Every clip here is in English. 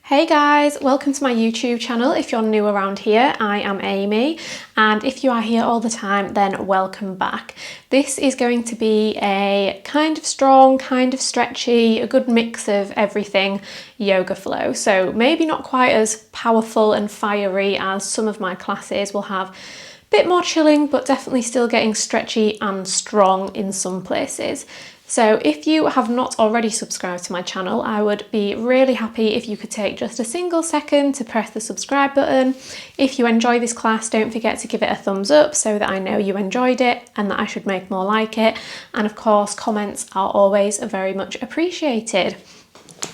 Hey guys, welcome to my YouTube channel. If you're new around here, I am Amy, and if you are here all the time, then welcome back. This is going to be a kind of strong, kind of stretchy, a good mix of everything yoga flow. So maybe not quite as powerful and fiery as some of my classes will have. Bit more chilling, but definitely still getting stretchy and strong in some places. So if you have not already subscribed to my channel, I would be really happy if you could take just a single second to press the subscribe button. If you enjoy this class, don't forget to give it a thumbs up so that I know you enjoyed it and that I should make more like it. And of course, comments are always very much appreciated.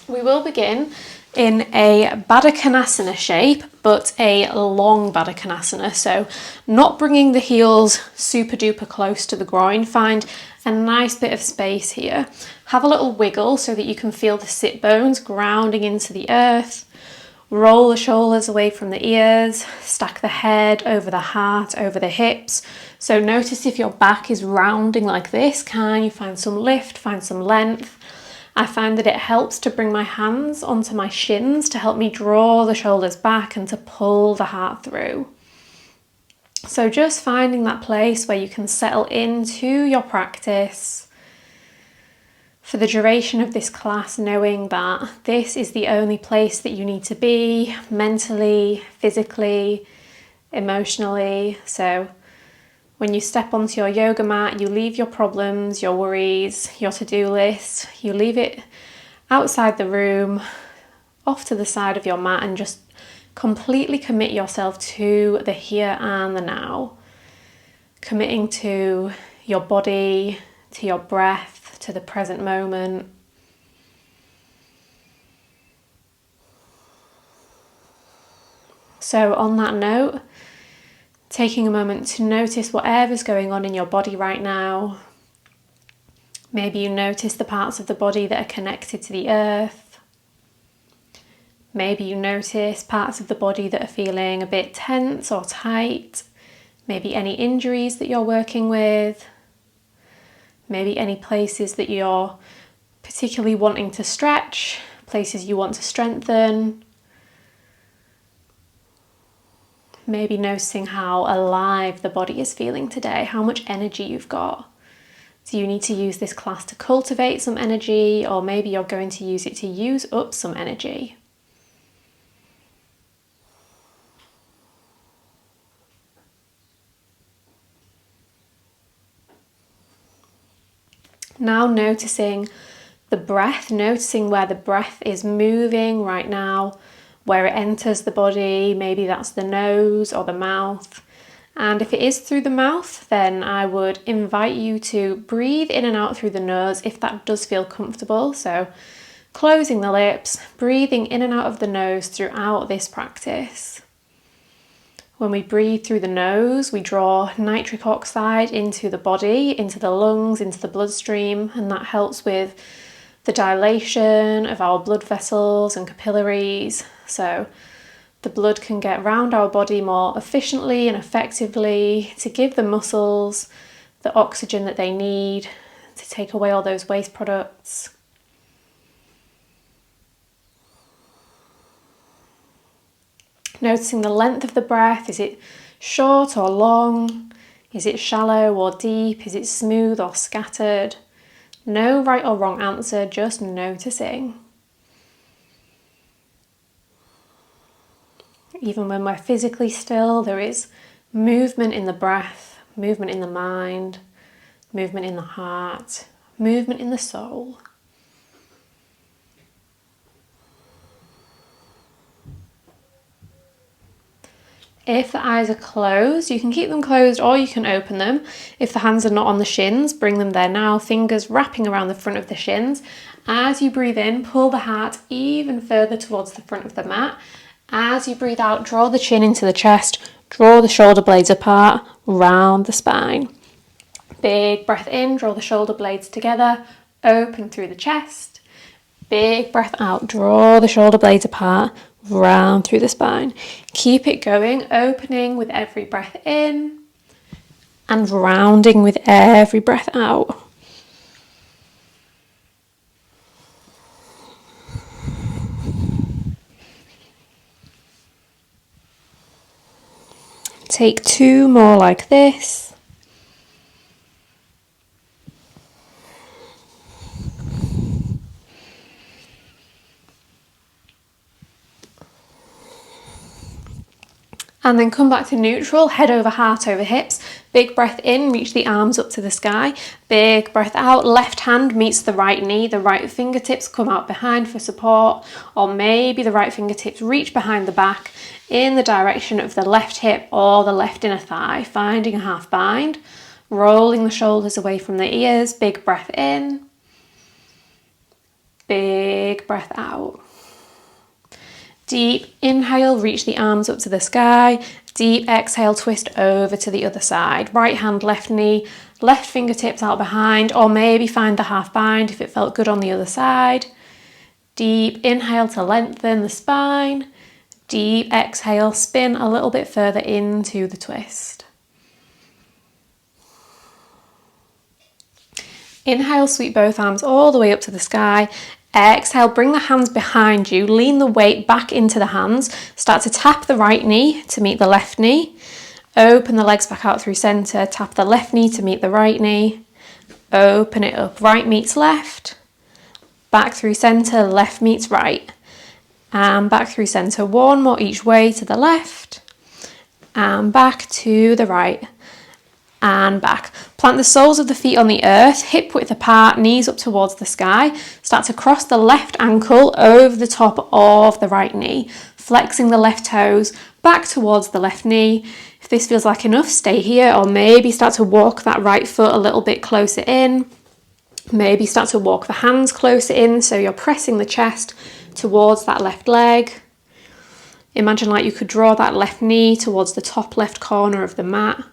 We will begin in a Baddha Konasana shape, but a long Baddha Konasana. So not bringing the heels super duper close to the groin. Find a nice bit of space here. Have a little wiggle so that you can feel the sit bones grounding into the earth. Roll the shoulders away from the ears. Stack the head over the heart, over the hips. So notice if your back is rounding like this, can you find some lift, find some length? I find that it helps to bring my hands onto my shins to help me draw the shoulders back and to pull the heart through. So just finding that place where you can settle into your practice for the duration of this class, knowing that this is the only place that you need to be mentally, physically, emotionally. So when you step onto your yoga mat, you leave your problems, your worries, your to-do list, you leave it outside the room, off to the side of your mat, and just completely commit yourself to the here and the now. Committing to your body, to your breath, to the present moment. So on that note, taking a moment to notice whatever's going on in your body right now. Maybe you notice the parts of the body that are connected to the earth. Maybe you notice parts of the body that are feeling a bit tense or tight. Maybe any injuries that you're working with. Maybe any places that you're particularly wanting to stretch, places you want to strengthen. Maybe noticing how alive the body is feeling today, how much energy you've got. Do you need to use this class to cultivate some energy, or maybe you're going to use it to use up some energy? Now noticing the breath, noticing where the breath is moving right now, where it enters the body. Maybe that's the nose or the mouth. And if it is through the mouth, then I would invite you to breathe in and out through the nose if that does feel comfortable. So closing the lips, breathing in and out of the nose throughout this practice. When we breathe through the nose, we draw nitric oxide into the body, into the lungs, into the bloodstream, and that helps with the dilation of our blood vessels and capillaries. So the blood can get around our body more efficiently and effectively to give the muscles the oxygen that they need to take away all those waste products. Noticing the length of the breath. Is it short or long? Is it shallow or deep? Is it smooth or scattered? No right or wrong answer, just noticing. Even when we're physically still, there is movement in the breath, movement in the mind, movement in the heart, movement in the soul. If the eyes are closed, you can keep them closed or you can open them. If the hands are not on the shins, bring them there now, fingers wrapping around the front of the shins. As you breathe in, pull the heart even further towards the front of the mat. As you breathe out, draw the chin into the chest, draw the shoulder blades apart, round the spine. Big breath in, draw the shoulder blades together, open through the chest. Big breath out, draw the shoulder blades apart, round through the spine. Keep it going, opening with every breath in and rounding with every breath out. Take 2 more like this. And then come back to neutral, head over heart over hips. Big breath in, reach the arms up to the sky. Big breath out, left hand meets the right knee, the right fingertips come out behind for support, or maybe the right fingertips reach behind the back in the direction of the left hip or the left inner thigh, finding a half bind, rolling the shoulders away from the ears. Big breath in, big breath out. Deep inhale, reach the arms up to the sky. Deep exhale, twist over to the other side. Right hand, left knee, left fingertips out behind, or maybe find the half bind if it felt good on the other side. Deep inhale to lengthen the spine. Deep exhale, spin a little bit further into the twist. Inhale, sweep both arms all the way up to the sky. Exhale, bring the hands behind you, lean the weight back into the hands, start to tap the right knee to meet the left knee, open the legs back out through centre, tap the left knee to meet the right knee, open it up, right meets left, back through centre, left meets right, and back through centre, 1 more each way to the left, and back to the right, and back. Plant the soles of the feet on the earth, hip width apart, knees up towards the sky. Start to cross the left ankle over the top of the right knee, flexing the left toes back towards the left knee. If this feels like enough, stay here, or maybe start to walk that right foot a little bit closer in. Maybe start to walk the hands closer in so you're pressing the chest towards that left leg. Imagine like you could draw that left knee towards the top left corner of the mat.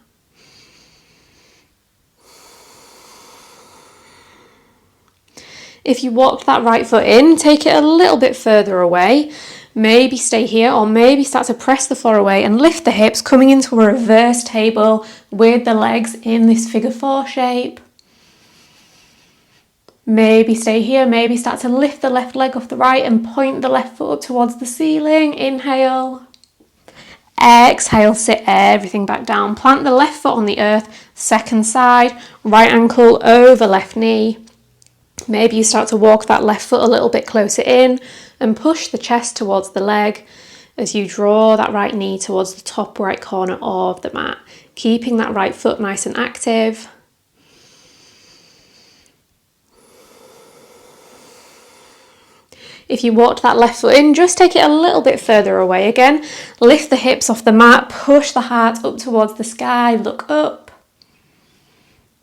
If you walked that right foot in, take it a little bit further away. Maybe stay here, or maybe start to press the floor away and lift the hips, coming into a reverse table with the legs in this figure 4 shape. Maybe stay here, maybe start to lift the left leg off the right and point the left foot up towards the ceiling. Inhale. Exhale, sit everything back down. Plant the left foot on the earth, second side, right ankle over left knee. Maybe you start to walk that left foot a little bit closer in and push the chest towards the leg as you draw that right knee towards the top right corner of the mat, keeping that right foot nice and active. If you walked that left foot in, just take it a little bit further away again. Lift the hips off the mat, push the heart up towards the sky, look up.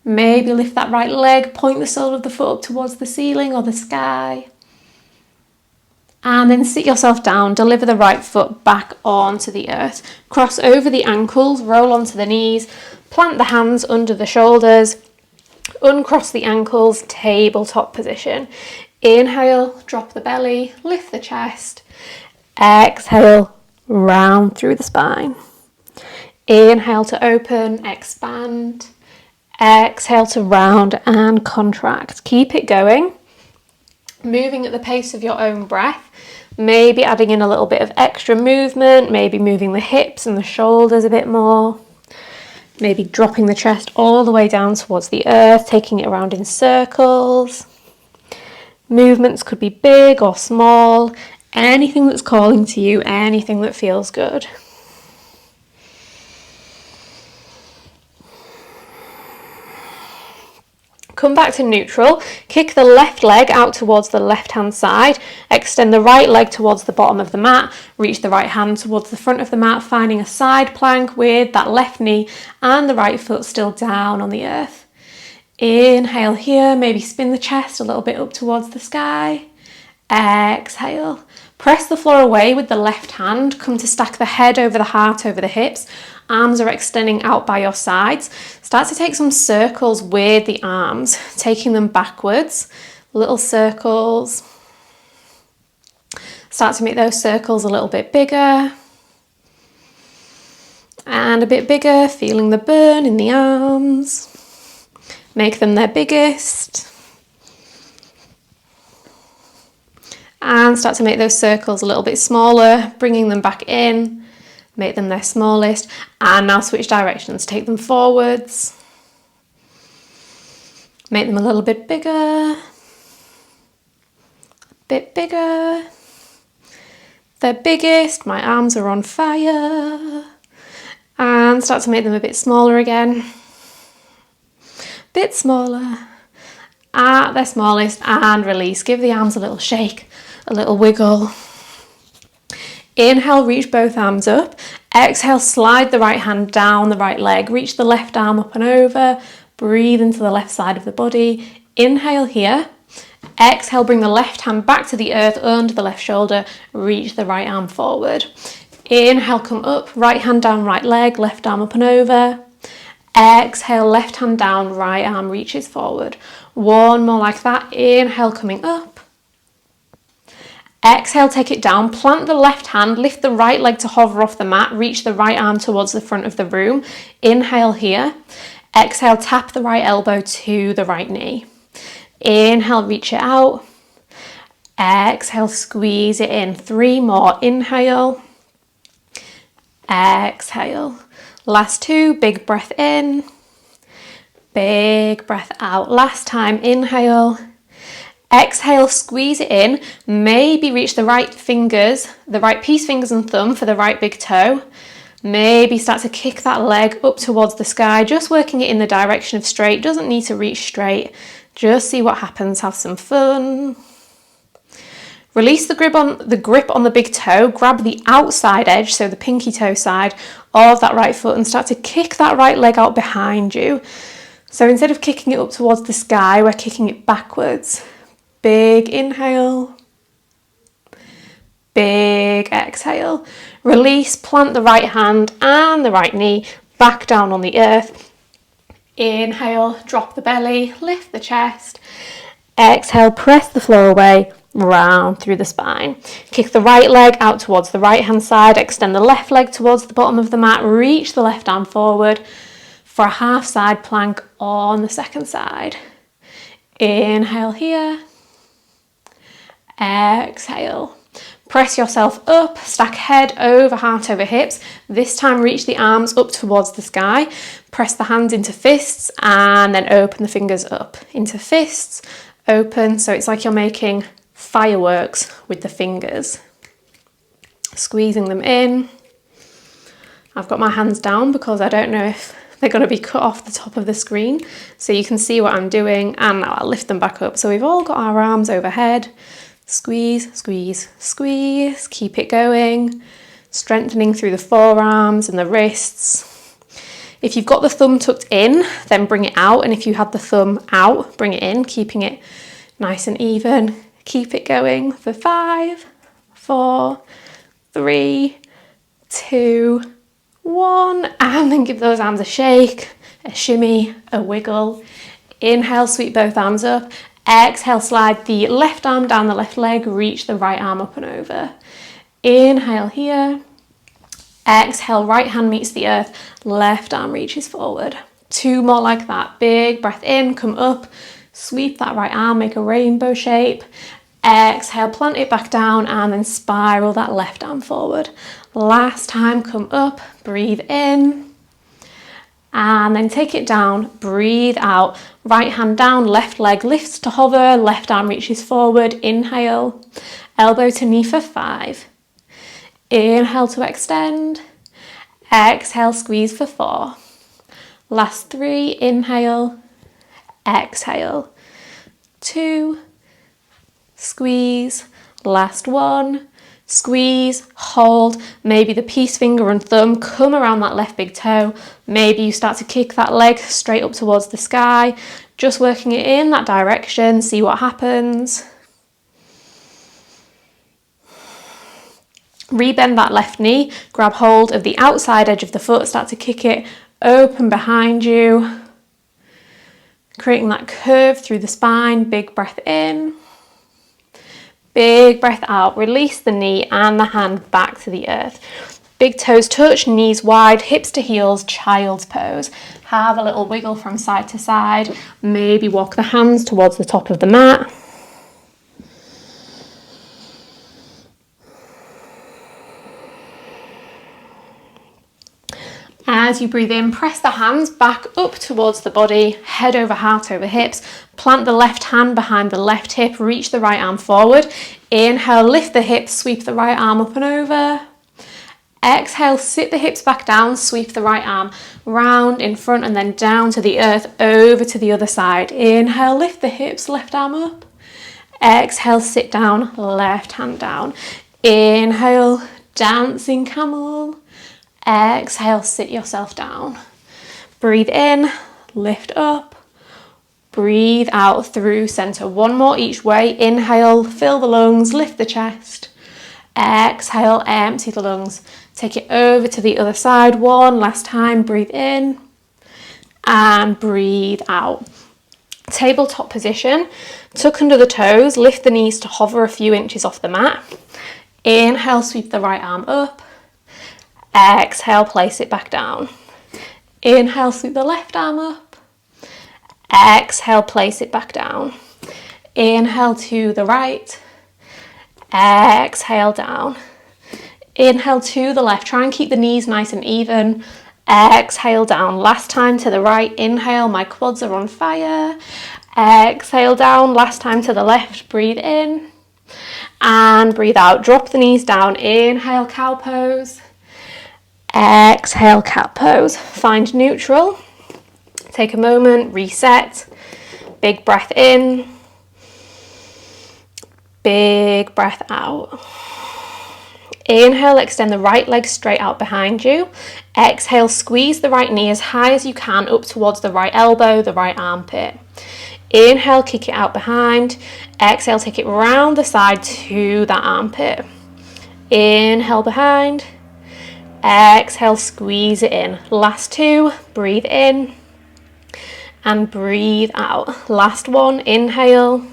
Maybe lift that right leg, point the sole of the foot up towards the ceiling or the sky. And then sit yourself down, deliver the right foot back onto the earth. Cross over the ankles, roll onto the knees, plant the hands under the shoulders, uncross the ankles, tabletop position. Inhale, drop the belly, lift the chest. Exhale, round through the spine. Inhale to open, expand. Exhale to round and contract. Keep it going. Moving at the pace of your own breath. Maybe adding in a little bit of extra movement. Maybe moving the hips and the shoulders a bit more. Maybe dropping the chest all the way down towards the earth, taking it around in circles. Movements could be big or small. Anything that's calling to you, anything that feels good. Come back to neutral, kick the left leg out towards the left hand side, extend the right leg towards the bottom of the mat, reach the right hand towards the front of the mat, finding a side plank with that left knee and the right foot still down on the earth. Inhale here, maybe spin the chest a little bit up towards the sky. Exhale. Press the floor away with the left hand, come to stack the head over the heart over the hips. Arms are extending out by your sides. Start to take some circles with the arms, taking them backwards, little circles. Start to make those circles a little bit bigger. And a bit bigger, feeling the burn in the arms. Make them their biggest. And start to make those circles a little bit smaller, bringing them back in. make them their smallest, and now switch directions, take them forwards, make them a little bit bigger, a bit bigger. They're biggest, my arms are on fire, and start to make them a bit smaller again, bit smaller, at their smallest, and release. Give the arms a little shake, a little wiggle. Inhale, reach both arms up. Exhale, slide the right hand down the right leg. Reach the left arm up and over. Breathe into the left side of the body. Inhale here. Exhale, bring the left hand back to the earth under the left shoulder. Reach the right arm forward. Inhale, come up. Right hand down, right leg. Left arm up and over. Exhale, left hand down, right arm reaches forward. One more like that. Inhale, coming up. Exhale, take it down, plant the left hand, lift the right leg to hover off the mat, reach the right arm towards the front of the room. Inhale here. Exhale, tap the right elbow to the right knee. Inhale, reach it out. Exhale, squeeze it in. 3 more. Inhale. Exhale. Last 2, big breath in. Big breath out. Last time, inhale. Exhale, squeeze it in, maybe reach the right fingers, the right peace fingers and thumb for the right big toe. Maybe start to kick that leg up towards the sky, just working it in the direction of straight, doesn't need to reach straight. Just see what happens, have some fun. Release the grip on the big toe, grab the outside edge, so the pinky toe side of that right foot, and start to kick that right leg out behind you. So instead of kicking it up towards the sky, we're kicking it backwards. Big inhale, big exhale. Release, plant the right hand and the right knee back down on the earth. Inhale, drop the belly, lift the chest. Exhale, press the floor away, round through the spine. Kick the right leg out towards the right hand side, extend the left leg towards the bottom of the mat, reach the left arm forward for a half side plank on the second side. Inhale here. Exhale. Press yourself up, stack head over heart over hips. This time reach the arms up towards the sky. Press the hands into fists and then open the fingers up into fists. Open, so it's like you're making fireworks with the fingers. Squeezing them in. I've got my hands down because I don't know if they're going to be cut off the top of the screen, so you can see what I'm doing, and now I'll lift them back up. So we've all got our arms overhead. Squeeze, squeeze, squeeze, keep it going, strengthening through the forearms and the wrists. If you've got the thumb tucked in, then bring it out, and if you had the thumb out, bring it in, keeping it nice and even. Keep it going for 5, 4, 3, 2, 1, and then give those arms a shake, a shimmy, a wiggle. Inhale, sweep both arms up. Exhale, slide the left arm down the left leg, reach the right arm up and over. Inhale here. Exhale, right hand meets the earth, left arm reaches forward. 2 more like that. Big breath in, come up, sweep that right arm, make a rainbow shape. Exhale, plant it back down and then spiral that left arm forward. Last time, come up, breathe in. And then take it down, breathe out, right hand down, left leg lifts to hover, left arm reaches forward, inhale, elbow to knee for 5, inhale to extend, exhale, squeeze for 4, last 3, inhale, exhale, 2, squeeze, last 1, squeeze, hold, maybe the peace finger and thumb come around that left big toe, maybe you start to kick that leg straight up towards the sky, just working it in that direction, see what happens. Rebend that left knee, grab hold of the outside edge of the foot, start to kick it open behind you, creating that curve through the spine, big breath in. Big breath out, release the knee and the hand back to the earth. Big toes touch, knees wide, hips to heels, child's pose. Have a little wiggle from side to side. Maybe walk the hands towards the top of the mat. As you breathe in, press the hands back up towards the body, head over heart over hips. Plant the left hand behind the left hip, reach the right arm forward. Inhale, lift the hips, sweep the right arm up and over. Exhale, sit the hips back down, sweep the right arm round in front and then down to the earth, over to the other side. Inhale, lift the hips, left arm up. Exhale, sit down, left hand down. Inhale, dancing camel. Exhale, sit yourself down. Breathe in, lift up. Breathe out through center. One more each way. Inhale, fill the lungs, lift the chest. Exhale, empty the lungs. Take it over to the other side. One last time. Breathe in and breathe out. Tabletop position. Tuck under the toes. Lift the knees to hover a few inches off the mat. Inhale, sweep the right arm up. Exhale, place it back down. Inhale, sweep the left arm up. Exhale, place it back down. Inhale to the right. Exhale down. Inhale to the left. Try and keep the knees nice and even. Exhale down. Last time to the right. Inhale, my quads are on fire. Exhale down. Last time to the left. Breathe in and breathe out. Drop the knees down. Inhale, cow pose. Exhale, cat pose. Find neutral. Take a moment, reset. Big breath in. Big breath out. Inhale, extend the right leg straight out behind you. Exhale, squeeze the right knee as high as you can up towards the right elbow, the right armpit. Inhale, kick it out behind. Exhale, take it round the side to that armpit. Inhale behind. Exhale, squeeze it in. Last two, breathe in and breathe out. Last one, inhale.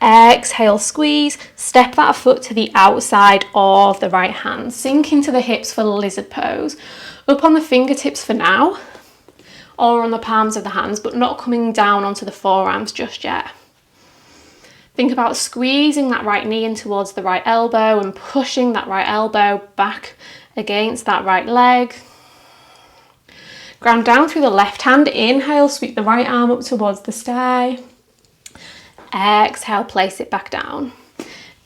Exhale, squeeze. Step that foot to the outside of the right hand. Sink into the hips for lizard pose. Up on the fingertips for now, or on the palms of the hands, but not coming down onto the forearms just yet. Think about squeezing that right knee in towards the right elbow and pushing that right elbow back against that right leg. Ground down through the left hand. Inhale, sweep the right arm up towards the sky. Exhale, place it back down.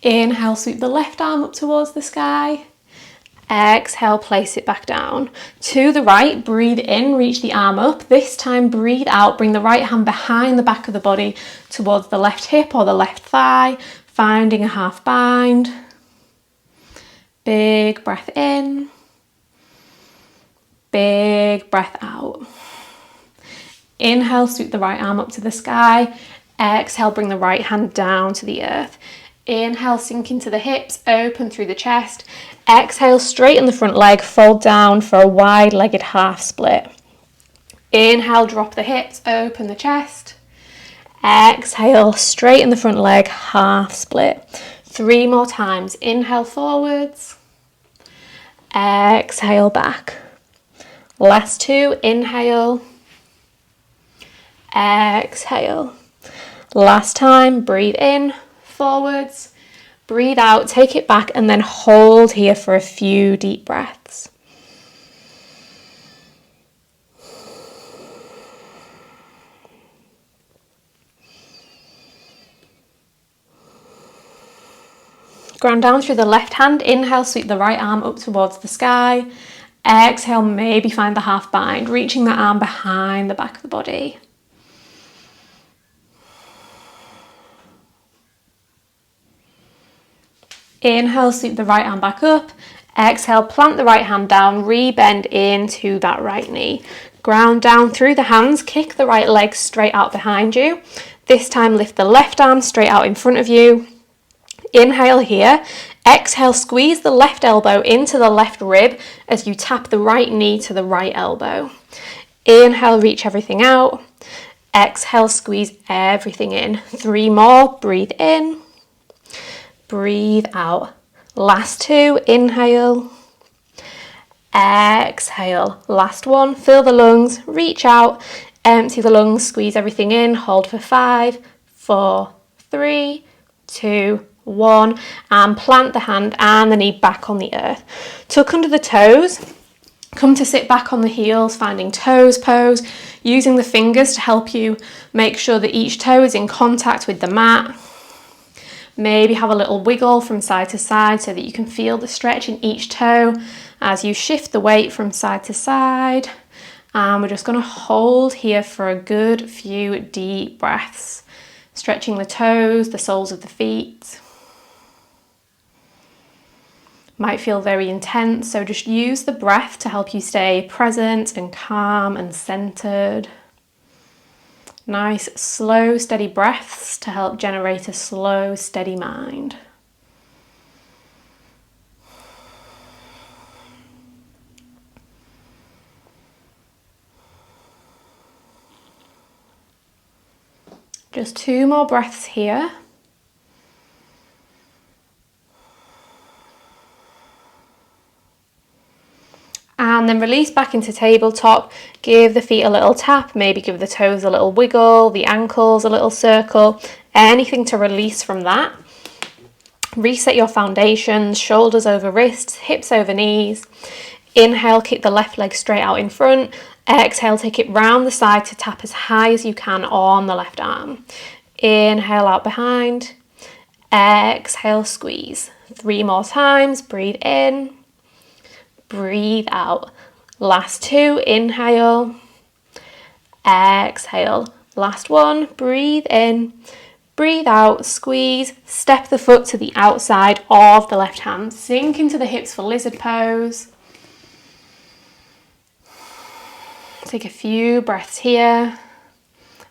Inhale, sweep the left arm up towards the sky. Exhale, place it back down. To the right, breathe in, reach the arm up. This time, breathe out, bring the right hand behind the back of the body towards the left hip or the left thigh, finding a half bind. Big breath in. Big breath out. Inhale, sweep the right arm up to the sky. Exhale, bring the right hand down to the earth. Inhale, sink into the hips, open through the chest. Exhale, straighten the front leg, fold down for a wide-legged half split. Inhale, drop the hips, open the chest. Exhale, straighten the front leg, half split. 3 more times. Inhale forwards. Exhale back. Last 2, inhale. Exhale. Last time, breathe in, forwards, breathe out, take it back, and then hold here for a few deep breaths. Ground down through the left hand. Inhale, sweep the right arm up towards the sky. Exhale, maybe find the half bind, reaching the arm behind the back of the body. Inhale, sweep the right arm back up. Exhale, plant the right hand down, rebend into that right knee. Ground down through the hands, kick the right leg straight out behind you. This time, lift the left arm straight out in front of you. Inhale here. Exhale, squeeze the left elbow into the left rib as you tap the right knee to the right elbow. Inhale, reach everything out. Exhale, squeeze everything in. 3 more, breathe in. Breathe out. Last 2, inhale. Exhale. Last 1, fill the lungs, reach out, empty the lungs, squeeze everything in, hold for 5, 4, 3, 2, 1, and plant the hand and the knee back on the earth. Tuck under the toes, Come to sit back on the heels, finding toes pose, using the fingers to help you make sure that each toe is in contact with the mat. Maybe have a little wiggle from side to side so that you can feel the stretch in each toe as you shift the weight from side to side. And we're just going to hold here for a good few deep breaths, stretching the toes, the soles of the feet. Might feel very intense, so just use the breath to help you stay present and calm and centered. Nice, slow, steady breaths to help generate a slow, steady mind. Just 2 more breaths here. And then release back into tabletop, give the feet a little tap, maybe give the toes a little wiggle, the ankles a little circle, anything to release from that. Reset your foundations, shoulders over wrists, hips over knees. Inhale, kick the left leg straight out in front. Exhale, take it round the side to tap as high as you can on the left arm. Inhale out behind. Exhale, squeeze. 3 more times, breathe in. Breathe out. Last 2, inhale, exhale. Last 1, breathe in, breathe out, squeeze, step the foot to the outside of the left hand. Sink into the hips for lizard pose. Take a few breaths here.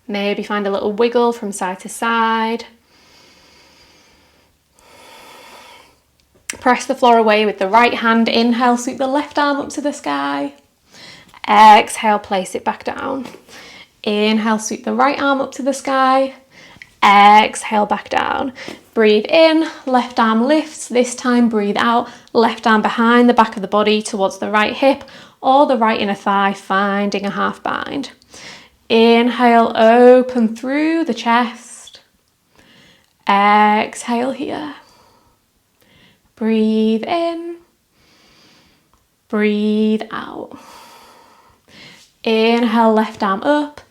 Maybe find a little wiggle from side to side. Press the floor away with the right hand. Inhale, sweep the left arm up to the sky. Exhale, place it back down. Inhale, sweep the right arm up to the sky. Exhale, back down. Breathe in, left arm lifts. This time, breathe out, left arm behind the back of the body towards the right hip or the right inner thigh, finding a half bind. Inhale, open through the chest. Exhale here. Breathe in, breathe out. Inhale, left arm up.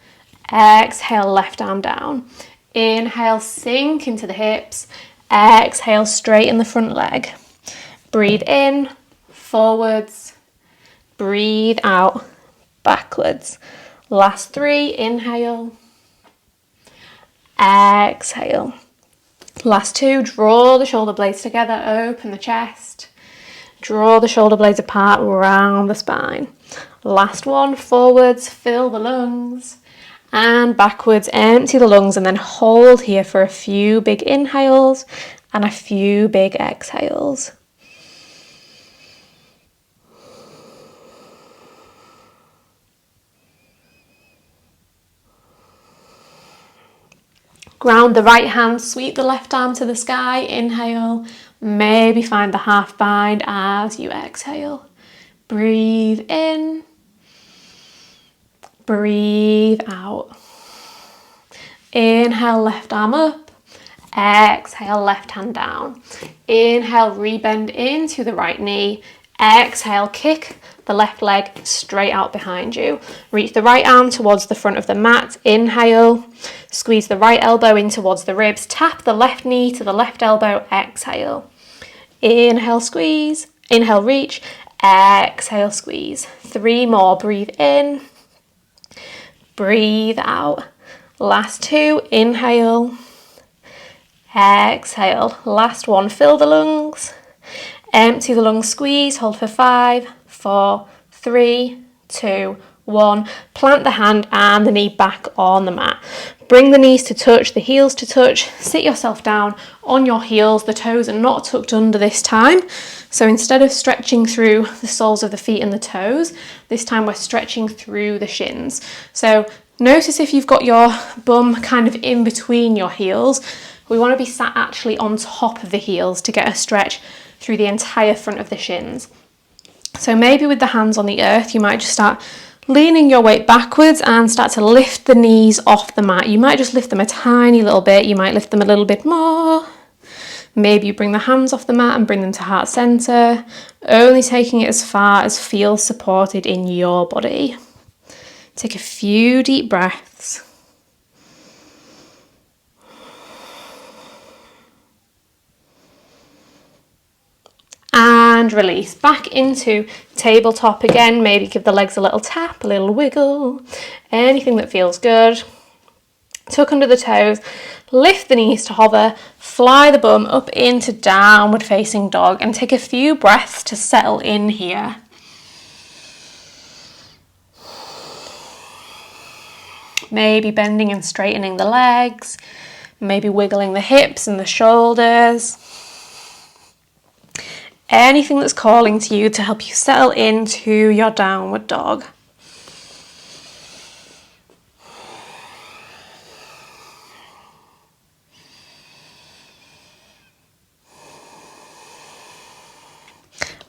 Exhale, left arm down. Inhale, sink into the hips. Exhale, straighten the front leg. Breathe in, forwards. Breathe out, backwards. Last 3, inhale. Exhale. Last 2, draw the shoulder blades together, open the chest. Draw the shoulder blades apart, round the spine. Last 1, forwards, fill the lungs. And backwards, empty the lungs, and then hold here for a few big inhales and a few big exhales. Ground the right hand, sweep the left arm to the sky, inhale. Maybe find the half bind as you exhale. Breathe in. Breathe out. Inhale, left arm up. Exhale, left hand down. Inhale, rebend into the right knee. Exhale, kick the left leg straight out behind you. Reach the right arm towards the front of the mat. Inhale. Squeeze the right elbow in towards the ribs. Tap the left knee to the left elbow. Exhale. Inhale, squeeze. Inhale, reach. Exhale, squeeze. 3 more. Breathe in. Breathe out. Last 2. Inhale. Exhale. Last 1. Fill the lungs. Empty the lungs. Squeeze. Hold for 5, 4, 3, 2, 1. Plant the hand and the knee back on the mat. Bring the knees to touch, the heels to touch. Sit yourself down on your heels. The toes are not tucked under this time. So instead of stretching through the soles of the feet and the toes, this time we're stretching through the shins. So notice if you've got your bum kind of in between your heels. We want to be sat actually on top of the heels to get a stretch through the entire front of the shins. So maybe with the hands on the earth, you might just start leaning your weight backwards and start to lift the knees off the mat. You might just lift them a tiny little bit. You might lift them a little bit more. Maybe you bring the hands off the mat and bring them to heart center, only taking it as far as feels supported in your body. Take a few deep breaths. And release back into tabletop again. Maybe give the legs a little tap, a little wiggle, anything that feels good. Tuck under the toes, lift the knees to hover, fly the bum up into downward facing dog, and take a few breaths to settle in here. Maybe bending and straightening the legs, maybe wiggling the hips and the shoulders. Anything that's calling to you to help you settle into your downward dog.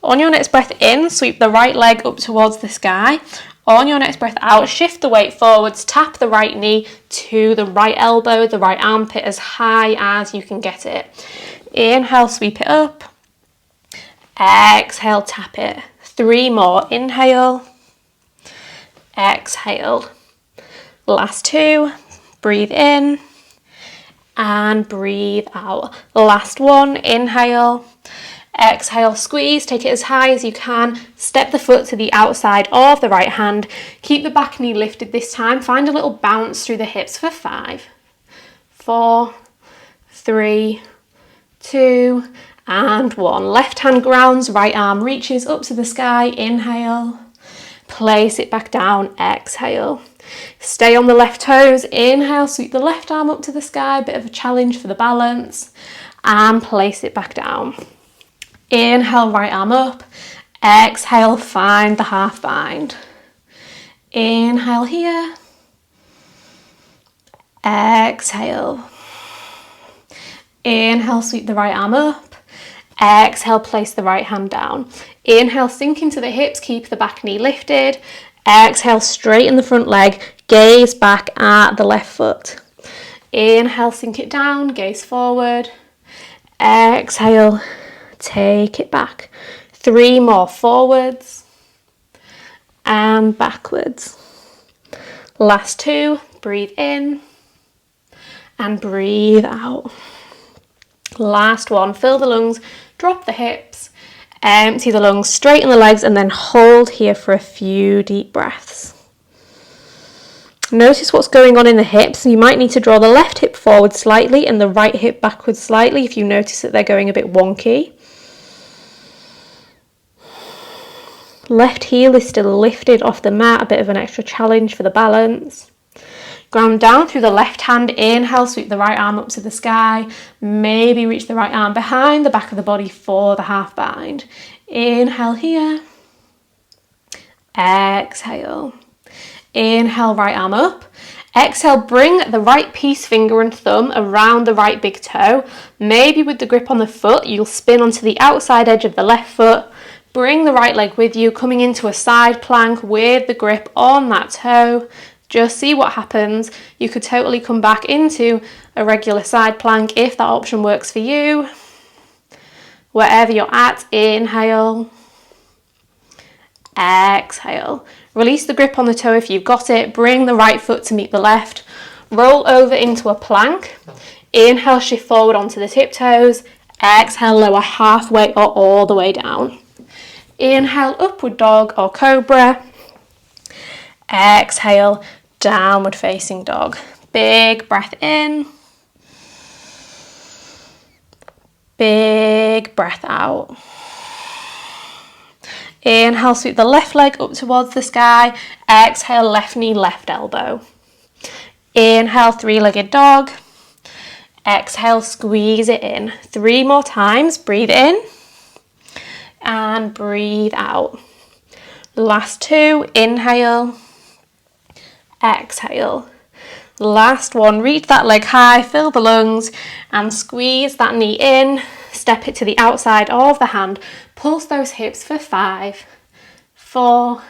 On your next breath in, sweep the right leg up towards the sky. On your next breath out, shift the weight forwards, tap the right knee to the right elbow, the right armpit as high as you can get it. Inhale, sweep it up. Exhale, tap it. 3 more. Inhale. Exhale. Last 2. Breathe in. And breathe out. Last 1. Inhale. Exhale, squeeze, take it as high as you can. Step the foot to the outside of the right hand. Keep the back knee lifted this time. Find a little bounce through the hips for 5, 4, 3, 2, and 1. Left hand grounds, right arm reaches up to the sky. Inhale. Place it back down. Exhale. Stay on the left toes. Inhale, sweep the left arm up to the sky. Bit of a challenge for the balance. And place it back down. Inhale, right arm up. Exhale, find the half bind. Inhale here. Exhale. Inhale, sweep the right arm up. Exhale, place the right hand down. Inhale, sink into the hips, keep the back knee lifted. Exhale, straighten the front leg, gaze back at the left foot. Inhale, sink it down, gaze forward. Exhale, take it back. 3 more, forwards and backwards. Last 2, breathe in and breathe out. Last 1, fill the lungs, drop the hips, empty the lungs, straighten the legs, and then hold here for a few deep breaths. Notice what's going on in the hips. You might need to draw the left hip forward slightly and the right hip backwards slightly if you notice that they're going a bit wonky. Left heel is still lifted off the mat, a bit of an extra challenge for the balance. Ground down through the left hand. Inhale, sweep the right arm up to the sky. Maybe reach the right arm behind the back of the body for the half bind. Inhale here. Exhale. Inhale, right arm up. Exhale, bring the right peace finger and thumb around the right big toe. Maybe with the grip on the foot, you'll spin onto the outside edge of the left foot. Bring the right leg with you, coming into a side plank with the grip on that toe. Just see what happens. You could totally come back into a regular side plank if that option works for you. Wherever you're at, inhale. Exhale. Release the grip on the toe if you've got it. Bring the right foot to meet the left. Roll over into a plank. Inhale, shift forward onto the tiptoes. Exhale, lower halfway or all the way down. Inhale, upward dog or cobra. Exhale, downward facing dog. Big breath in. Big breath out. Inhale, sweep the left leg up towards the sky. Exhale, left knee, left elbow. Inhale, 3-legged dog. Exhale, squeeze it in. 3 more times. Breathe in. And breathe out. Last 2, inhale, exhale. Last 1, reach that leg high, fill the lungs, and squeeze that knee in. Step it to the outside of the hand. Pulse those hips for 5, 4,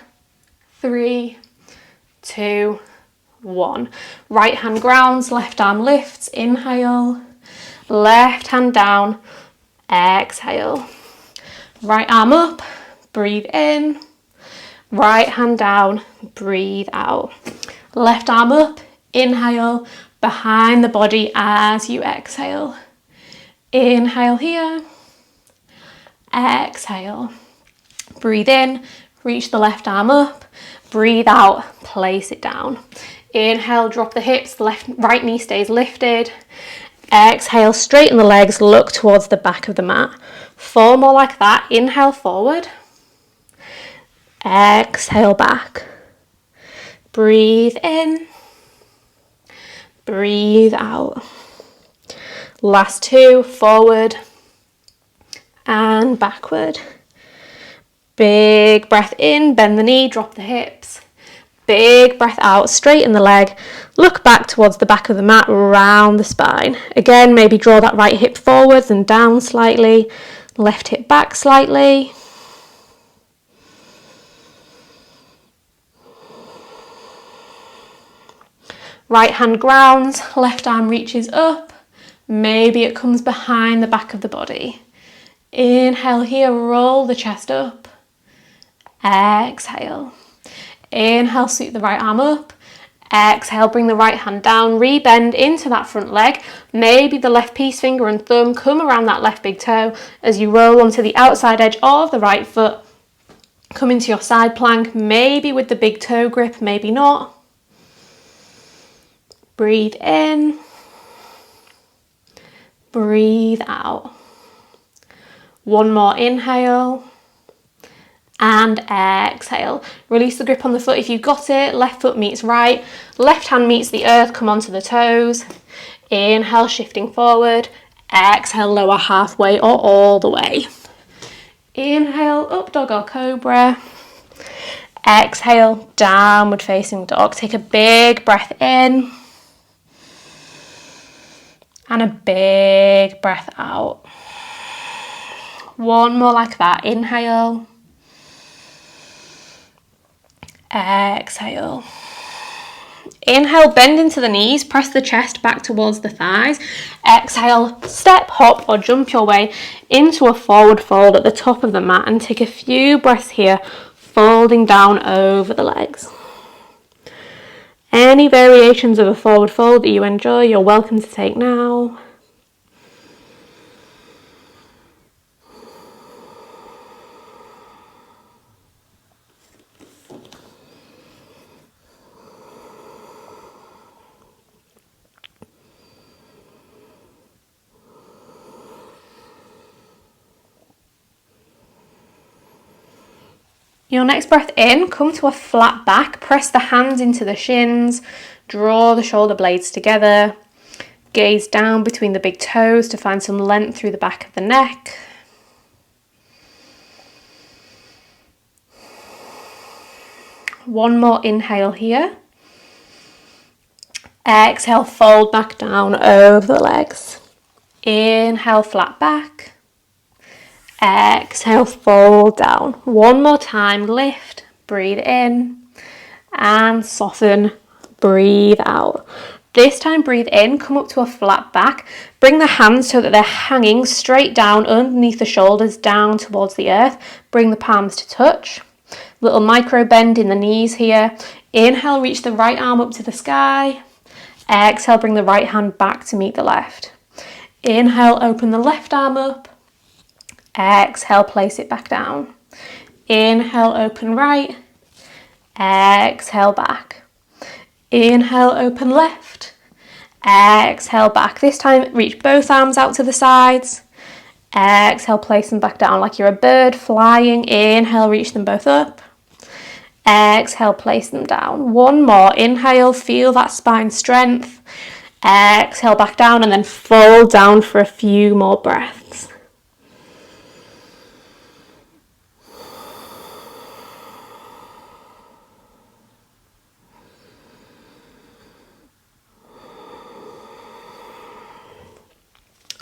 3, 2, 1. Right hand grounds, left arm lifts. Inhale, left hand down. exhale. Right arm up, breathe in. Right hand down, breathe out. Left arm up, inhale, behind the body as you exhale. Inhale here, exhale. Breathe in, reach the left arm up, breathe out, place it down. Inhale, drop the hips, the right knee stays lifted. Exhale, straighten the legs, look towards the back of the mat. 4 more like that. Inhale forward. Exhale back. Breathe in. Breathe out. Last 2, forward and backward. Big breath in, bend the knee, drop the hips. Big breath out, straighten the leg, look back towards the back of the mat, round the spine. Again, maybe draw that right hip forwards and down slightly, left hip back slightly. Right hand grounds, left arm reaches up, maybe it comes behind the back of the body. Inhale here, roll the chest up. Exhale. Inhale, sweep the right arm up. Exhale, bring the right hand down, rebend into that front leg. Maybe the left peace finger and thumb come around that left big toe as you roll onto the outside edge of the right foot. Come into your side plank, maybe with the big toe grip, maybe not. Breathe in. Breathe out. 1 more inhale. And exhale. Release the grip on the foot if you've got it. Left foot meets right. Left hand meets the earth. Come onto the toes. Inhale, shifting forward. Exhale, lower halfway or all the way. Inhale, up dog or cobra. Exhale, downward facing dog. Take a big breath in. And a big breath out. 1 more like that. Inhale. Exhale. Inhale, bend into the knees, press the chest back towards the thighs. Exhale, step, hop or jump your way into a forward fold at the top of the mat and take a few breaths here, folding down over the legs. Any variations of a forward fold that you enjoy, you're welcome to take now. Your next breath in, come to a flat back, press the hands into the shins, draw the shoulder blades together, gaze down between the big toes to find some length through the back of the neck. One more inhale here. Exhale, fold back down over the legs. Inhale, flat back. Exhale, fold down. 1 more time, lift, breathe in and soften, breathe out. This time, breathe in, come up to a flat back. Bring the hands so that they're hanging straight down underneath the shoulders, down towards the earth. Bring the palms to touch. Little micro bend in the knees here. Inhale, reach the right arm up to the sky. Exhale, bring the right hand back to meet the left. Inhale, open the left arm up. Exhale, place it back down. Inhale, open right. Exhale, back. Inhale, open left. Exhale, back. This time, reach both arms out to the sides. Exhale, place them back down like you're a bird flying. Inhale, reach them both up. Exhale, place them down. 1 more. Inhale, feel that spine strength. Exhale, back down and then fold down for a few more breaths.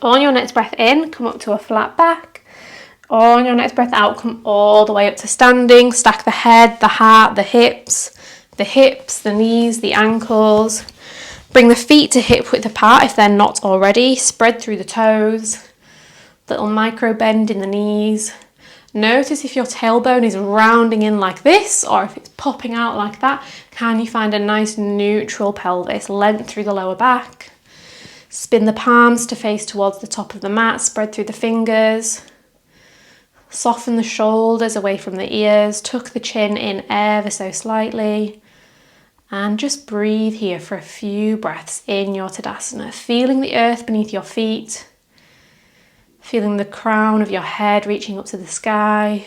On your next breath in, come up to a flat back. On your next breath out, come all the way up to standing. Stack the head, the heart, the hips, the knees, the ankles. Bring the feet to hip width apart if they're not already. Spread through the toes. Little micro bend in the knees. Notice if your tailbone is rounding in like this or if it's popping out like that. Can you find a nice neutral pelvis? Length through the lower back. Spin the palms to face towards the top of the mat. Spread through the fingers. Soften the shoulders away from the ears. Tuck the chin in ever so slightly. And just breathe here for a few breaths in your Tadasana. Feeling the earth beneath your feet. Feeling the crown of your head reaching up to the sky.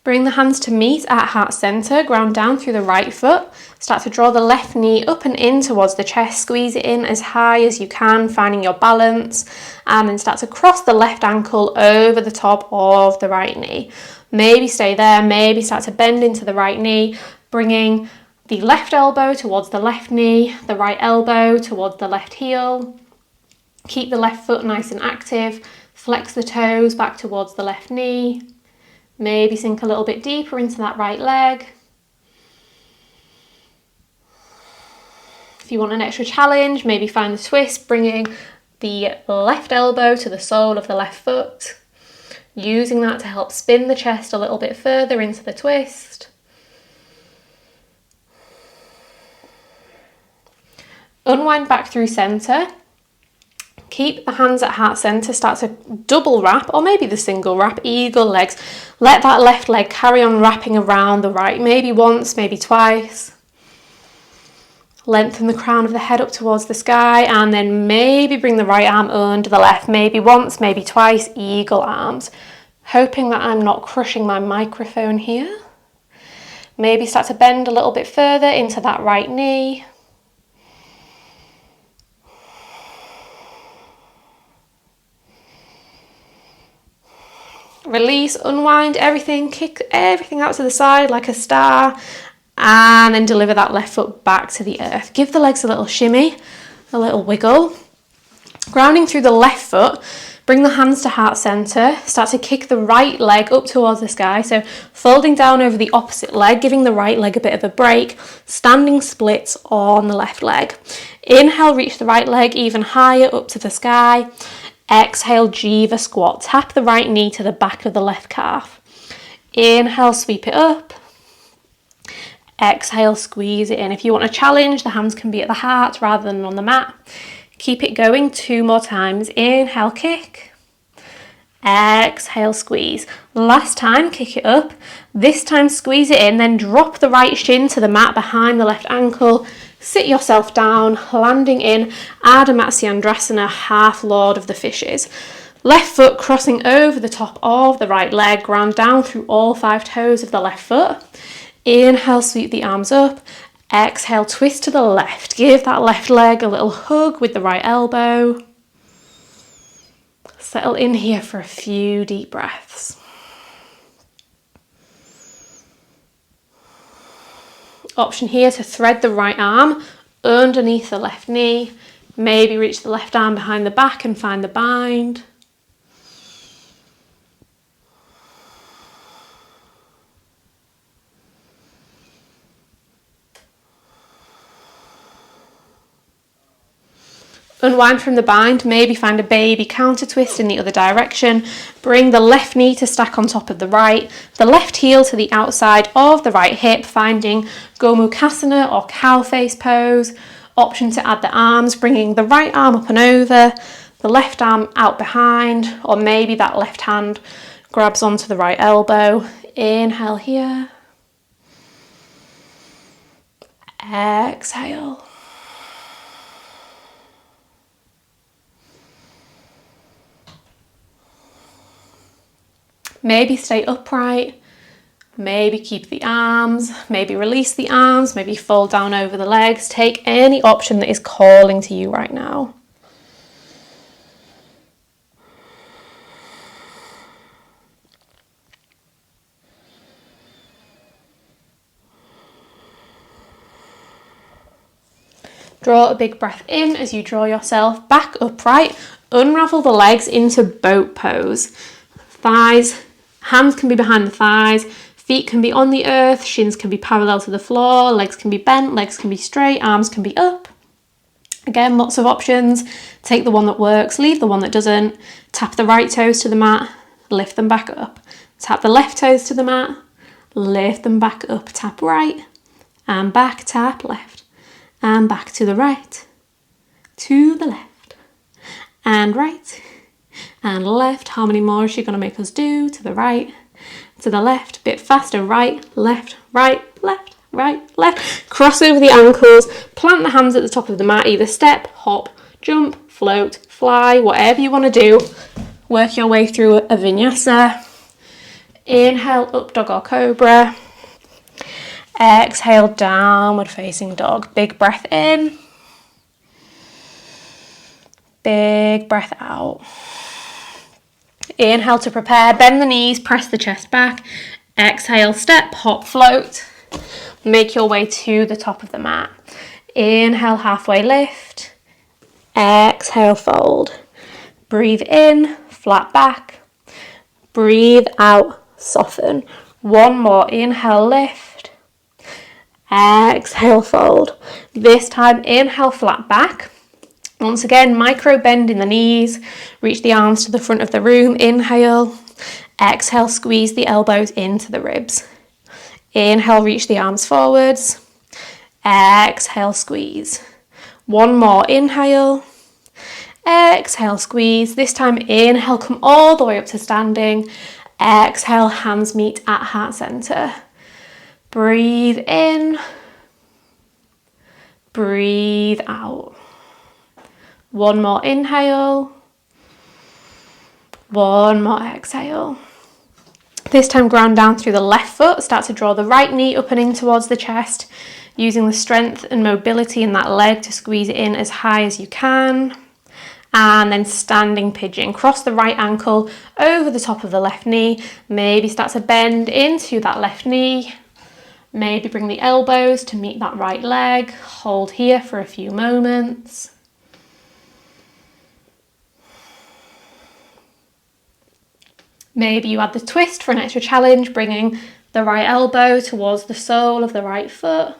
Bring the hands to meet at heart center, ground down through the right foot. Start to draw the left knee up and in towards the chest, squeeze it in as high as you can, finding your balance, and then start to cross the left ankle over the top of the right knee. Maybe stay there, maybe start to bend into the right knee, bringing the left elbow towards the left knee, the right elbow towards the left heel. Keep the left foot nice and active, flex the toes back towards the left knee. Maybe sink a little bit deeper into that right leg. If you want an extra challenge, maybe find the twist, bringing the left elbow to the sole of the left foot. Using that to help spin the chest a little bit further into the twist. Unwind back through center. Keep the hands at heart center, start to double wrap or maybe the single wrap, eagle legs. Let that left leg carry on wrapping around the right, maybe once, maybe twice. Lengthen the crown of the head up towards the sky and then maybe bring the right arm under the left, maybe once, maybe twice, eagle arms. Hoping that I'm not crushing my microphone here. Maybe start to bend a little bit further into that right knee. Release, unwind everything, kick everything out to the side like a star, and then deliver that left foot back to the earth. Give the legs a little shimmy, a little wiggle. Grounding through the left foot, bring the hands to heart center, start to kick the right leg up towards the sky, so folding down over the opposite leg, giving the right leg a bit of a break, standing splits on the left leg. Inhale, reach the right leg even higher up to the sky. Exhale, Jiva squat. Tap the right knee to the back of the left calf. Inhale, sweep it up. Exhale, squeeze it in. If you want a challenge, the hands can be at the heart rather than on the mat. Keep it going 2 more times. Inhale, kick. Exhale, squeeze. Last time, kick it up. This time, squeeze it in, then drop the right shin to the mat behind the left ankle. Sit yourself down, landing in Ardha Matsyendrasana, half Lord of the Fishes. Left foot crossing over the top of the right leg, ground down through all 5 toes of the left foot. Inhale, sweep the arms up. Exhale, twist to the left. Give that left leg a little hug with the right elbow. Settle in here for a few deep breaths. Option here to thread the right arm underneath the left knee. Maybe reach the left arm behind the back and find the bind. Unwind from the bind, maybe find a baby counter twist in the other direction. Bring the left knee to stack on top of the right, the left heel to the outside of the right hip, finding Gomukhasana or cow face pose. Option to add the arms, bringing the right arm up and over, the left arm out behind, or maybe that left hand grabs onto the right elbow. Inhale here. Exhale. Maybe stay upright, maybe keep the arms, maybe release the arms, maybe fold down over the legs. Take any option that is calling to you right now. Draw a big breath in as you draw yourself back upright. Unravel the legs into boat pose. Thighs Hands can be behind the thighs, feet can be on the earth, shins can be parallel to the floor, legs can be bent, legs can be straight, arms can be up. Again, lots of options. Take the one that works, leave the one that doesn't. Tap the right toes to the mat, lift them back up. Tap the left toes to the mat, lift them back up. Tap right and back, tap left and back to the right, to the left and right and left. How many more is she going to make us do? To the right, to the left, bit faster, right, left, left. Cross over the ankles, plant the hands at the top of the mat, either step, hop, jump, float, fly, whatever you want to do. Work your way through a vinyasa. Inhale, up dog or cobra. Exhale, downward facing dog. Big breath in. Big breath out. Inhale to prepare, bend the knees, press the chest back. Exhale, step, hop, float. Make your way to the top of the mat. Inhale, halfway lift. Exhale, fold. Breathe in, flat back. Breathe out, soften. One more, inhale, lift. Exhale, fold. This time, inhale, flat back. Once again, micro bend in the knees. Reach the arms to the front of the room. Inhale. Exhale, squeeze the elbows into the ribs. Inhale, reach the arms forwards. Exhale, squeeze. One more, inhale. Exhale, squeeze. This time, inhale, come all the way up to standing. Exhale, hands meet at heart center. Breathe in. Breathe out. One more inhale. One more exhale. This time ground down through the left foot. Start to draw the right knee up and in towards the chest, using the strength and mobility in that leg to squeeze it in as high as you can. And then standing pigeon. Cross the right ankle over the top of the left knee. Maybe start to bend into that left knee. Maybe bring the elbows to meet that right leg. Hold here for a few moments. Maybe you add the twist for an extra challenge, bringing the right elbow towards the sole of the right foot.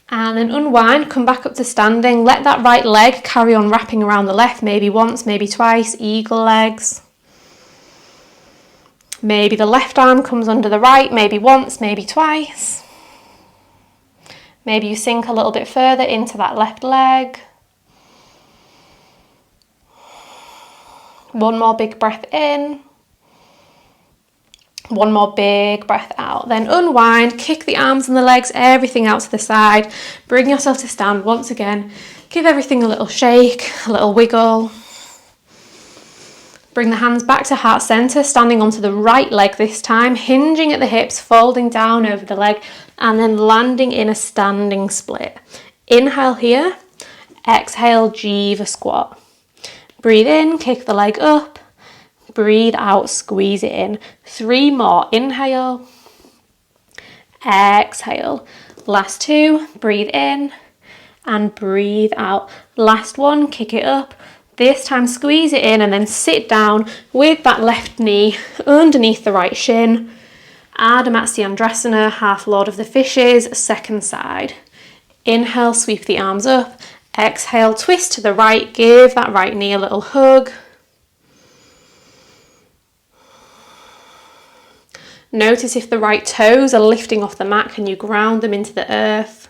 And then unwind, come back up to standing. Let that right leg carry on wrapping around the left, maybe once, maybe twice, eagle legs. Maybe the left arm comes under the right, maybe once, maybe twice. Maybe you sink a little bit further into that left leg. One more big breath in. One more big breath out. Then unwind, kick the arms and the legs, everything out to the side. Bring yourself to stand once again. Give everything a little shake, a little wiggle. Bring the hands back to heart center, standing onto the right leg this time, hinging at the hips, folding down over the leg, and then landing in a standing split. Inhale here, exhale, Jiva squat. Breathe in, kick the leg up. Breathe out, squeeze it in. 3 more, inhale, exhale. Last 2, breathe in and breathe out. Last 1, kick it up. This time squeeze it in and then sit down with that left knee underneath the right shin. Ardha Matsyendrasana, half Lord of the Fishes, second side. Inhale, sweep the arms up. Exhale, twist to the right, give that right knee a little hug. Notice if the right toes are lifting off the mat, can you ground them into the earth?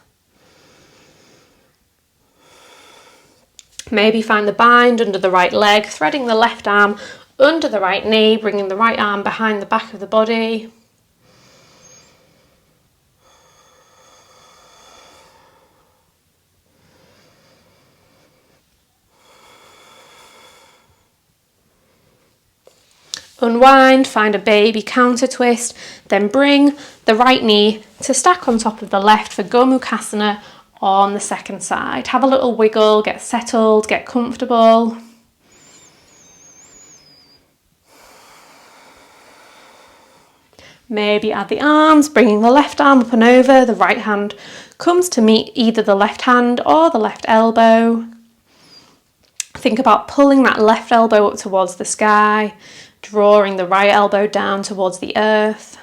Maybe find the bind under the right leg, threading the left arm under the right knee, bringing the right arm behind the back of the body. Unwind, find a baby counter twist, then bring the right knee to stack on top of the left for Gomukhasana on the second side. Have a little wiggle, get settled, get comfortable. Maybe add the arms, bringing the left arm up and over, the right hand comes to meet either the left hand or the left elbow. Think about pulling that left elbow up towards the sky, drawing the right elbow down towards the earth.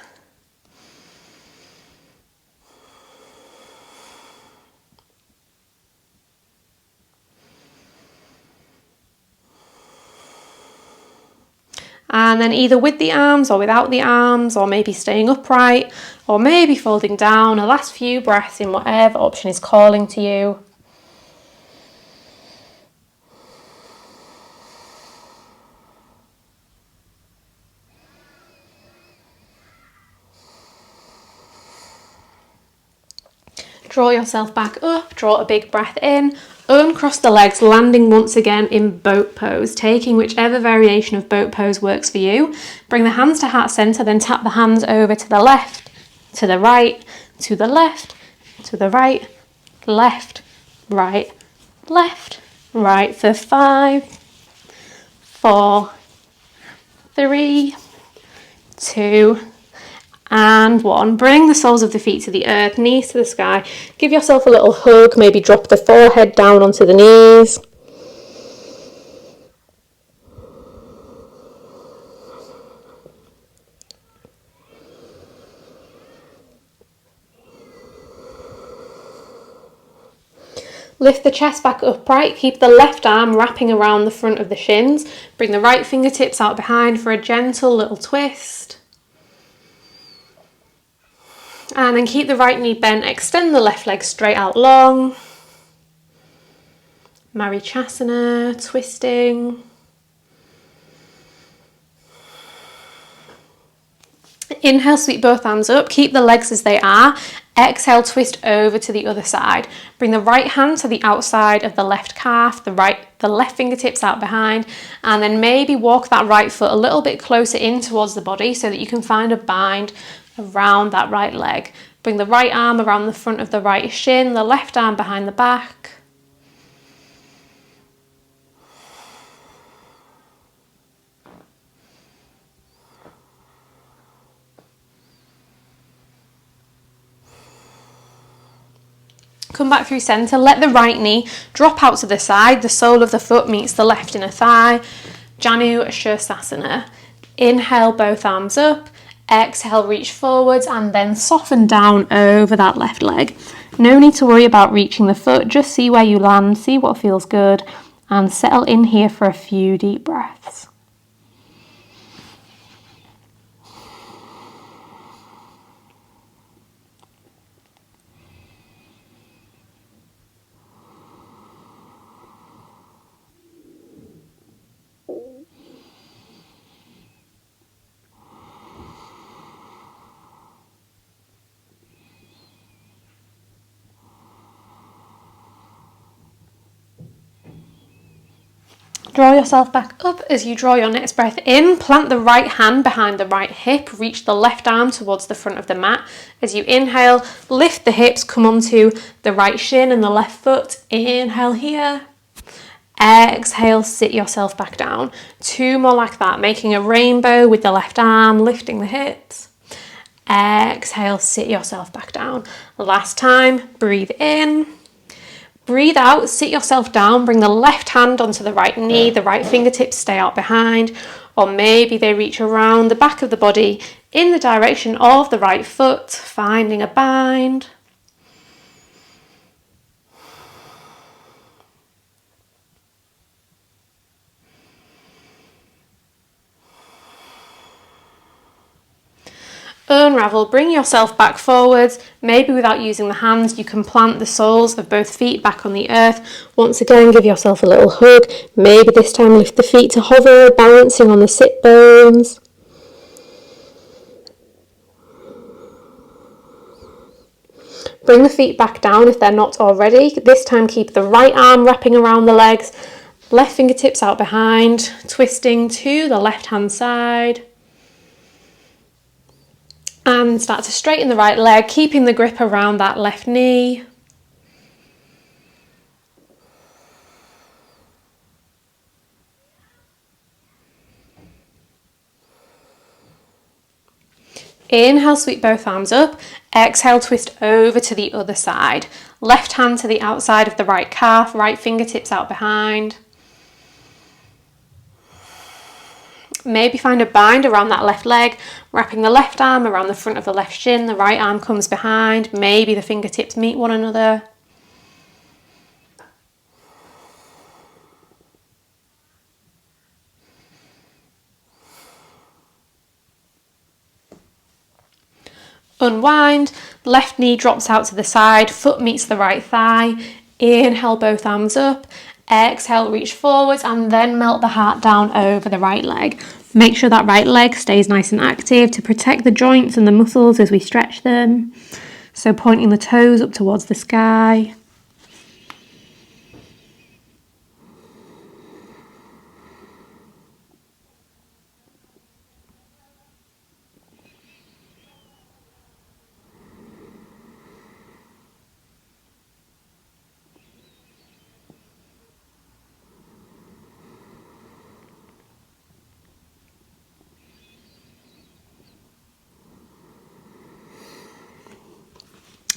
And then either with the arms or without the arms, or maybe staying upright, or maybe folding down, a last few breaths in whatever option is calling to you. Draw yourself back up, draw a big breath in, uncross the legs, landing once again in boat pose, taking whichever variation of boat pose works for you. Bring the hands to heart center, then tap the hands over to the left, to the right, to the left, to the right, left, right, left, right for 5, 4, 3, 2, and 1. Bring the soles of the feet to the earth, knees to the sky. Give yourself a little hug, maybe drop the forehead down onto the knees. Lift the chest back upright, keep the left arm wrapping around the front of the shins. Bring the right fingertips out behind for a gentle little twist. And then keep the right knee bent, extend the left leg straight out long. Marichasana, twisting. Inhale, sweep both arms up, keep the legs as they are. Exhale, twist over to the other side. Bring the right hand to the outside of the left calf, the left fingertips out behind, and then maybe walk that right foot a little bit closer in towards the body so that you can find a bind around that right leg. Bring the right arm around the front of the right shin, the left arm behind the back. Come back through center, let the right knee drop out to the side, the sole of the foot meets the left inner thigh. Janu Shirsasana. Inhale, both arms up. Exhale, reach forwards and then soften down over that left leg. No need to worry about reaching the foot, just see where you land, see what feels good, and settle in here for a few deep breaths. Draw yourself back up as you draw your next breath in. Plant the right hand behind the right hip. Reach the left arm towards the front of the mat. As you inhale, lift the hips, come onto the right shin and the left foot. Inhale here. Exhale, sit yourself back down. 2 more like that, making a rainbow with the left arm, lifting the hips. Exhale, sit yourself back down. Last time, breathe in. Breathe out, sit yourself down, bring the left hand onto the right knee, the right fingertips stay out behind, or maybe they reach around the back of the body in the direction of the right foot, finding a bind. Unravel, bring yourself back forwards, maybe without using the hands, you can plant the soles of both feet back on the earth. Once again, give yourself a little hug, maybe this time lift the feet to hover, balancing on the sit bones. Bring the feet back down if they're not already. This time keep the right arm wrapping around the legs, left fingertips out behind, twisting to the left hand side. And start to straighten the right leg, keeping the grip around that left knee. Inhale, sweep both arms up. Exhale, twist over to the other side. Left hand to the outside of the right calf, right fingertips out behind. Maybe find a bind around that left leg, wrapping the left arm around the front of the left shin, the right arm comes behind, maybe the fingertips meet one another. Unwind, left knee drops out to the side, foot meets the right thigh. Inhale, both arms up. Exhale, reach forwards and then melt the heart down over the right leg. Make sure that right leg stays nice and active to protect the joints and the muscles as we stretch them. So pointing the toes up towards the sky.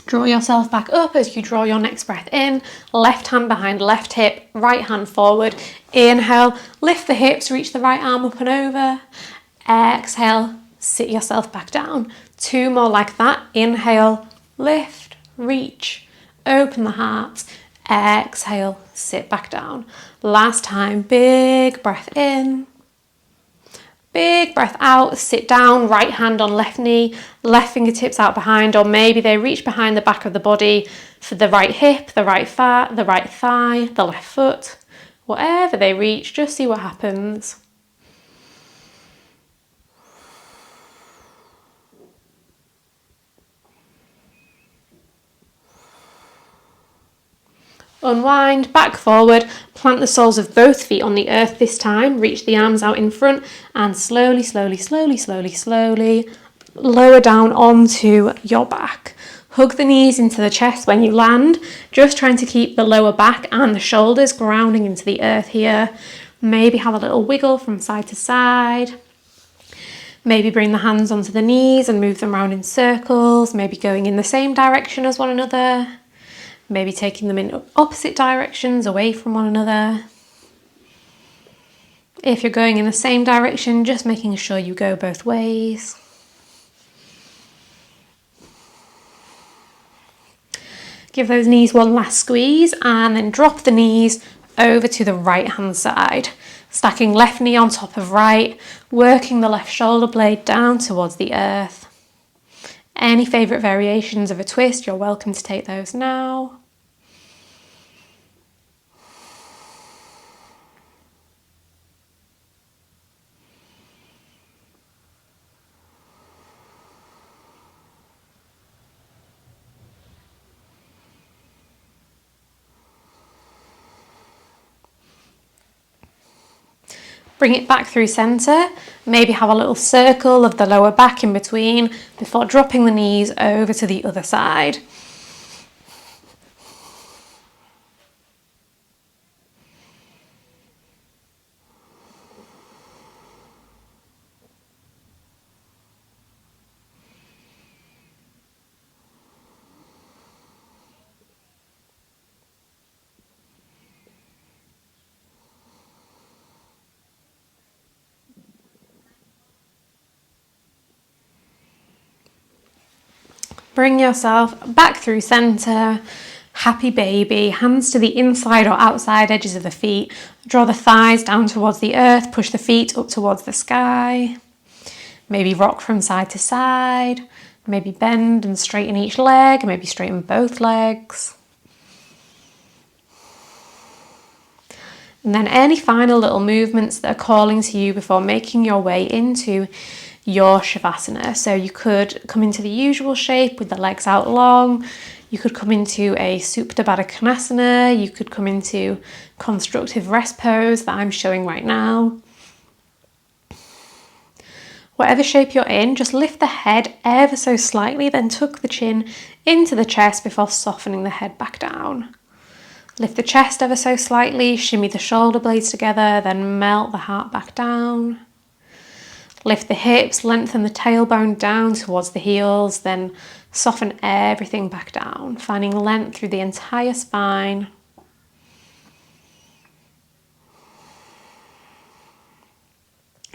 Draw yourself back up as you draw your next breath in. Left hand behind left hip, right hand forward. Inhale, lift the hips, reach the right arm up and over. Exhale, sit yourself back down. 2 more like that. Inhale, lift, reach, open the heart. Exhale, sit back down. Last time, big breath in. Big breath out, sit down, right hand on left knee, left fingertips out behind, or maybe they reach behind the back of the body for the right hip, the right thigh, the left foot. Whatever they reach, just see what happens. Unwind, back forward, plant the soles of both feet on the earth this time, reach the arms out in front and slowly, slowly, slowly, slowly, slowly lower down onto your back. Hug the knees into the chest when you land, just trying to keep the lower back and the shoulders grounding into the earth here. Maybe have a little wiggle from side to side. Maybe bring the hands onto the knees and move them around in circles, maybe going in the same direction as one another. Maybe taking them in opposite directions, away from one another. If you're going in the same direction, just making sure you go both ways. Give those knees one last squeeze and then drop the knees over to the right hand side. Stacking left knee on top of right, working the left shoulder blade down towards the earth. Any favourite variations of a twist, you're welcome to take those now. Bring it back through centre, maybe have a little circle of the lower back in between before dropping the knees over to the other side. Bring yourself back through centre, happy baby, hands to the inside or outside edges of the feet. Draw the thighs down towards the earth, push the feet up towards the sky. Maybe rock from side to side, maybe bend and straighten each leg, maybe straighten both legs. And then any final little movements that are calling to you before making your way into your Shavasana. So you could come into the usual shape with the legs out long. You could come into a Supta Baddha Konasana. You could come into constructive rest pose that I'm showing right now. Whatever shape you're in, just lift the head ever so slightly, then tuck the chin into the chest before softening the head back down. Lift the chest ever so slightly, shimmy the shoulder blades together, then melt the heart back down. Lift the hips, lengthen the tailbone down towards the heels, then soften everything back down, finding length through the entire spine.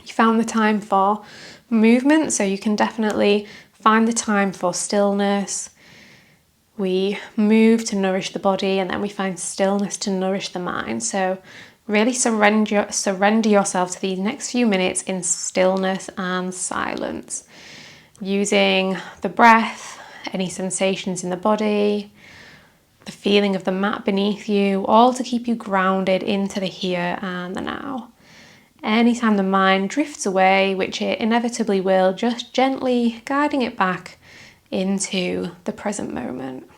you found the time for movement, so you can definitely find the time for stillness. We move to nourish the body, and then we find stillness to nourish the mind. So really surrender yourself to these next few minutes in stillness and silence, using the breath, any sensations in the body, the feeling of the mat beneath you, all to keep you grounded into the here and the now. Anytime the mind drifts away, which it inevitably will, just gently guiding it back into the present moment.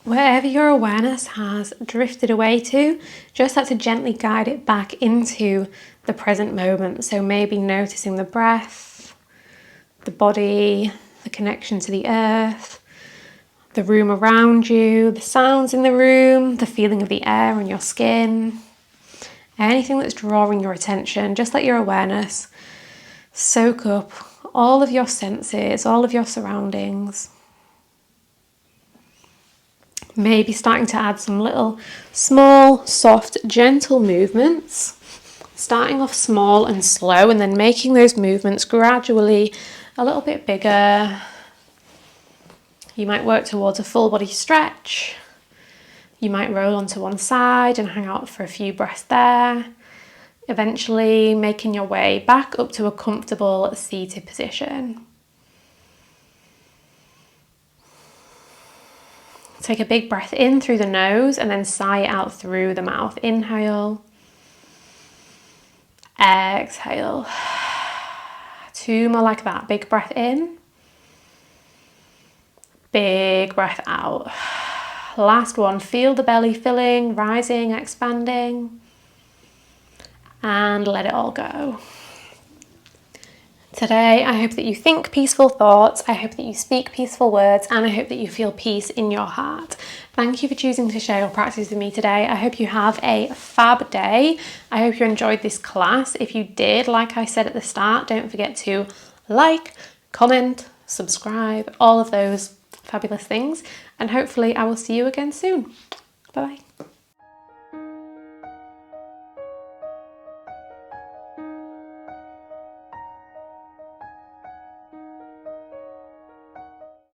Wherever your awareness has drifted away to, just start to gently guide it back into the present moment. So maybe noticing the breath, the body, the connection to the earth, the room around you, the sounds in the room, the feeling of the air on your skin, anything that's drawing your attention. Just let your awareness soak up all of your senses, all of your surroundings. Maybe starting to add some little small, soft, gentle movements, starting off small and slow, and then making those movements gradually a little bit bigger. You might work towards a full body stretch. You might roll onto one side and hang out for a few breaths there. Eventually making your way back up to a comfortable seated position. Take a big breath in through the nose and then sigh it out through the mouth. Inhale. Exhale. 2 more like that. Big breath in. Big breath out. Last one. Feel the belly filling, rising, expanding. And let it all go. Today, I hope that you think peaceful thoughts, I hope that you speak peaceful words, and I hope that you feel peace in your heart. Thank you for choosing to share your practice with me today. I hope you have a fab day. I hope you enjoyed this class. If you did, like I said at the start, don't forget to like, comment, subscribe, all of those fabulous things. And hopefully I will see you again soon. Bye-bye.